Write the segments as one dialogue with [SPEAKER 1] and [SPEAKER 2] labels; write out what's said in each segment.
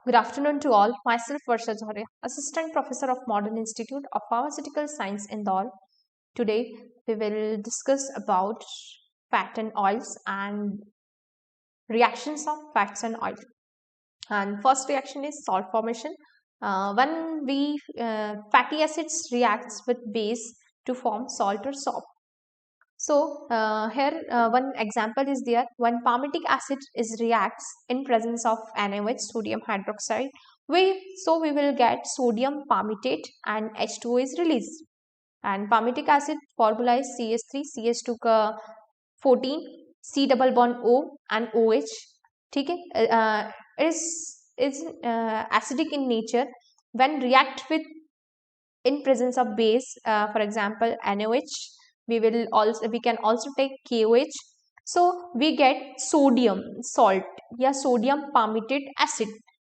[SPEAKER 1] Good afternoon to all. Myself Varsha Zohre, Assistant Professor of Modern Institute of Pharmaceutical Science, Indore. Today we will discuss about fat and oils and reactions of fats and oil. And first reaction is salt formation. When we fatty acids reacts with base to form salt or soap. So here one example is there. When palmitic acid is reacts in presence of NaOH, sodium hydroxide, we will get sodium palmitate and H2O is released. And palmitic acid formula is CH3, CH2 का 14, C double bond O and OH. ठीक है, is acidic in nature. When react with in presence of base, for example NaOH, we can also take KOH. So we get sodium salt, yeah, sodium palmitate acid,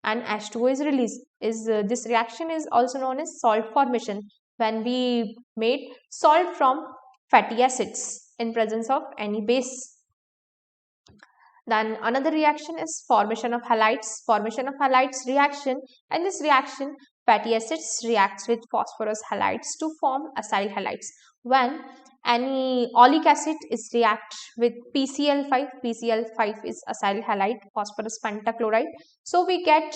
[SPEAKER 1] and H2O is released. This reaction is also known as salt formation, when we made salt from fatty acids in presence of any base. Then another reaction is formation of halides. Formation of halides reaction. In this reaction, fatty acids reacts with phosphorus halides to form acyl halides. When any oleic acid is react with PCl5, PCl5 is acyl halide, phosphorus pentachloride. So we get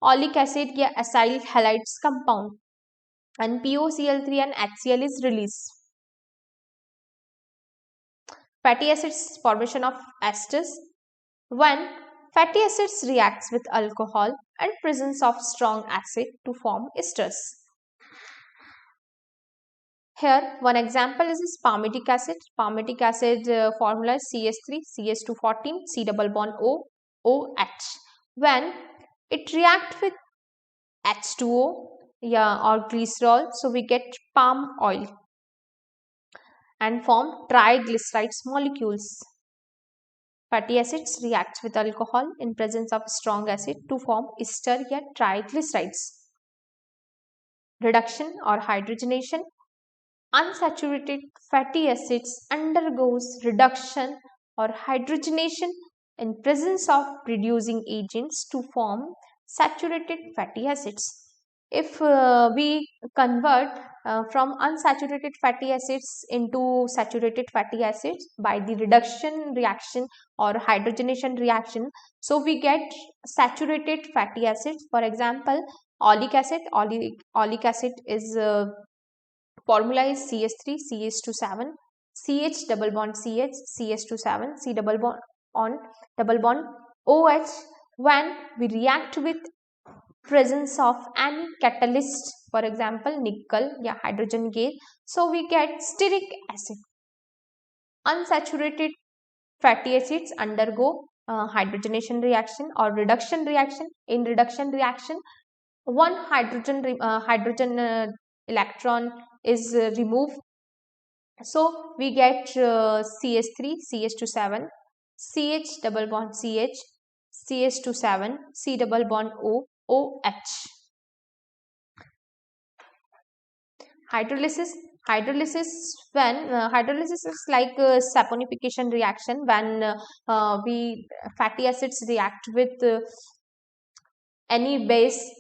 [SPEAKER 1] oleic acid या acyl halides compound, and POCl3 and HCl is released. Fatty acids formation of esters. When fatty acids reacts with alcohol and presence of strong acid to form esters. Here one example is this palmitic acid. Palmitic acid formula is CH3, CH214, C double bond O, OH. When it react with H2O, yeah, or glycerol, so we get palm oil and form triglycerides molecules. Fatty acids reacts with alcohol in presence of strong acid to form ester या triglycerides. Reduction or hydrogenation. Unsaturated fatty acids undergoes reduction or hydrogenation in presence of reducing agents to form saturated fatty acids. If we convert from unsaturated fatty acids into saturated fatty acids by the reduction reaction or hydrogenation reaction, so we get saturated fatty acids. For example, oleic acid. Oleic acid is formula is CH3, CH27, CH double bond CH, CH27, C double bond OH. When we react with presence of any catalyst, for example nickel, yeah, hydrogen gas, so we get stearic acid. Unsaturated fatty acids undergo hydrogenation reaction or reduction reaction. In reduction reaction, one hydrogen electron is removed, so we get CH3, CH27, CH double bond CH, CH27, C double bond O, OH. Hydrolysis. When hydrolysis is like a saponification reaction, when fatty acids react with any base.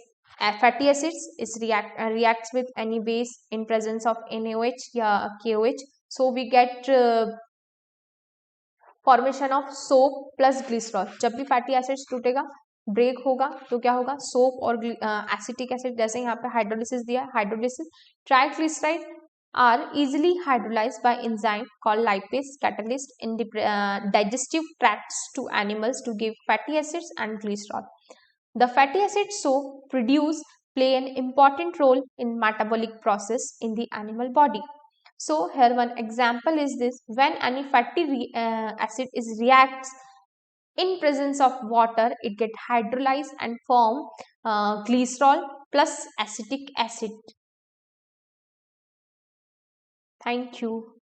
[SPEAKER 1] Fatty acids is reacts with any base in presence of NaOH या KOH. So we get formation of soap plus glycerol. जब भी fatty acids टूटेगा, break होगा, तो क्या होगा, soap और acetic acid, जैसे यहाँ पे हाइड्रोलिसिस दिया, hydrolysis triglyceride are easily hydrolyzed by enzyme called lipase catalyst in digestive tracts to animals to give fatty acids and glycerol. The fatty acids so produced play an important role in metabolic process in the animal body. So here one example is this: when any fatty acid is reacts in presence of water, it get hydrolyzed and form glycerol plus acetic acid. Thank you.